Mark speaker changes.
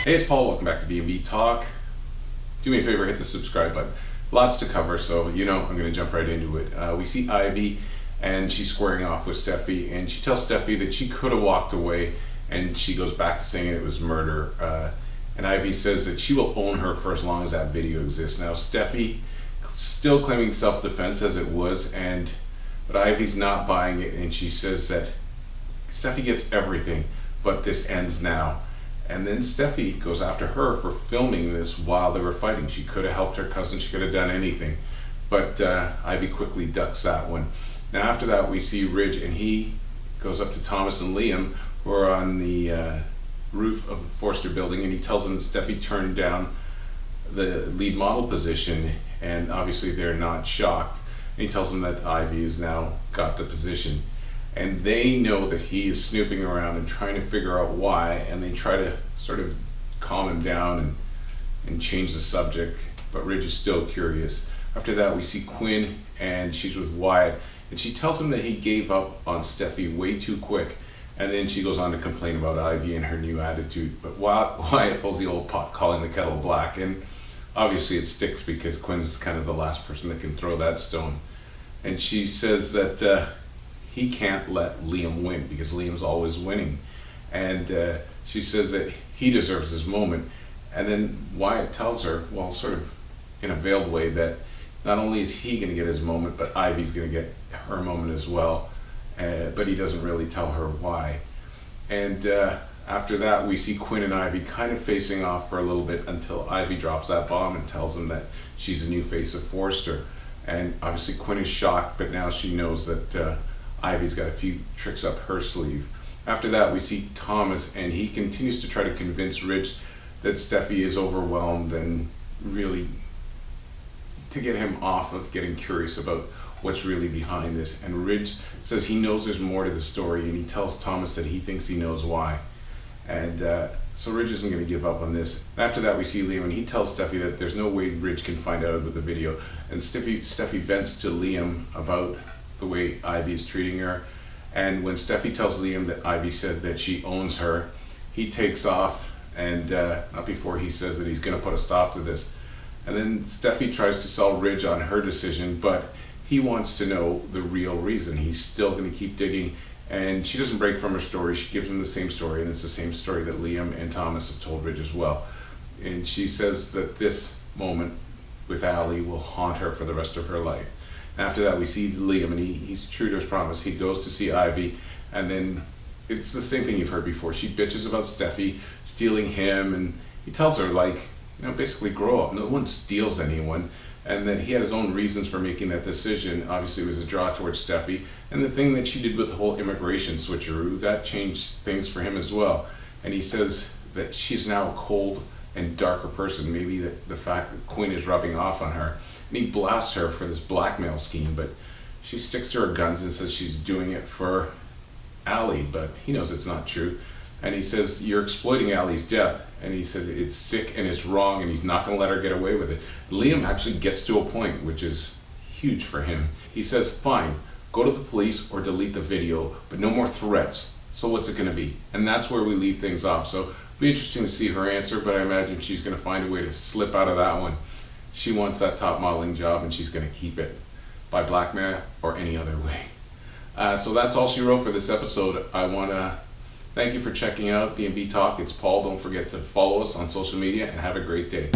Speaker 1: Hey, it's Paul. Welcome back to B&B Talk. Do me a favor, hit the subscribe button. Lots to cover, so I'm going to jump right into it. We see Ivy, and she's squaring off with Steffi, and she tells Steffi that she could have walked away, and she goes back to saying it was murder. And Ivy says that she will own her for as long as that video exists. Now, Steffi still claiming self-defense as it was, but Ivy's not buying it, and she says that Steffi gets everything, but this ends now. And then Steffi goes after her for filming this while they were fighting. She could have helped her cousin, she could have done anything. But Ivy quickly ducks that one. Now after that we see Ridge, and he goes up to Thomas and Liam, who are on the roof of the Forster building, and he tells them that Steffi turned down the lead model position, and obviously they're not shocked. And he tells them that Ivy has now got the position. And they know that he is snooping around and trying to figure out why, and they try to sort of calm him down and change the subject, but Ridge is still curious. After that we see Quinn, and she's with Wyatt, and she tells him that he gave up on Steffi way too quick, and then she goes on to complain about Ivy and her new attitude. But Wyatt pulls the old pot calling the kettle black, and obviously it sticks because Quinn's kind of the last person that can throw that stone. And she says that he can't let Liam win because Liam's always winning, and she says that he deserves his moment. And then Wyatt tells her, well, sort of in a veiled way, that not only is he going to get his moment, but Ivy's going to get her moment as well, but he doesn't really tell her why. And after that we see Quinn and Ivy kind of facing off for a little bit until Ivy drops that bomb and tells him that she's the new face of Forster. And obviously Quinn is shocked, but now she knows that Ivy's got a few tricks up her sleeve. After that we see Thomas, and he continues to try to convince Ridge that Steffi is overwhelmed, and really to get him off of getting curious about what's really behind this. And Ridge says he knows there's more to the story, and he tells Thomas that he thinks he knows why. And so Ridge isn't going to give up on this. After that we see Liam, and he tells Steffi that there's no way Ridge can find out about the video, and Steffi vents to Liam about the way Ivy is treating her. And when Steffi tells Liam that Ivy said that she owns her, he takes off, and not before he says that he's going to put a stop to this. And then Steffi tries to sell Ridge on her decision, but he wants to know the real reason. He's still going to keep digging, and she doesn't break from her story. She gives him the same story, and it's the same story that Liam and Thomas have told Ridge as well. And she says that this moment with Allie will haunt her for the rest of her life. After that we see Liam, and he's true to his promise. He goes to see Ivy, and then it's the same thing you've heard before. She bitches about Steffi stealing him, and he tells her, like, basically grow up. No one steals anyone. And that he had his own reasons for making that decision. Obviously it was a draw towards Steffi, and the thing that she did with the whole immigration switcheroo, that changed things for him as well. And he says that she's now a cold and darker person, maybe the fact that Quinn is rubbing off on her. And he blasts her for this blackmail scheme, but she sticks to her guns and says she's doing it for Allie, but he knows it's not true. And he says, you're exploiting Allie's death. And he says it's sick and it's wrong, and he's not going to let her get away with it. Liam actually gets to a point which is huge for him. He says, fine, go to the police or delete the video, but no more threats. So what's it going to be? And that's where we leave things off. So it'll be interesting to see her answer, but I imagine she's going to find a way to slip out of that one. She wants that top modeling job, and she's going to keep it by blackmail or any other way. So that's all she wrote for this episode. I want to thank you for checking out B&B Talk. It's Paul. Don't forget to follow us on social media, and have a great day.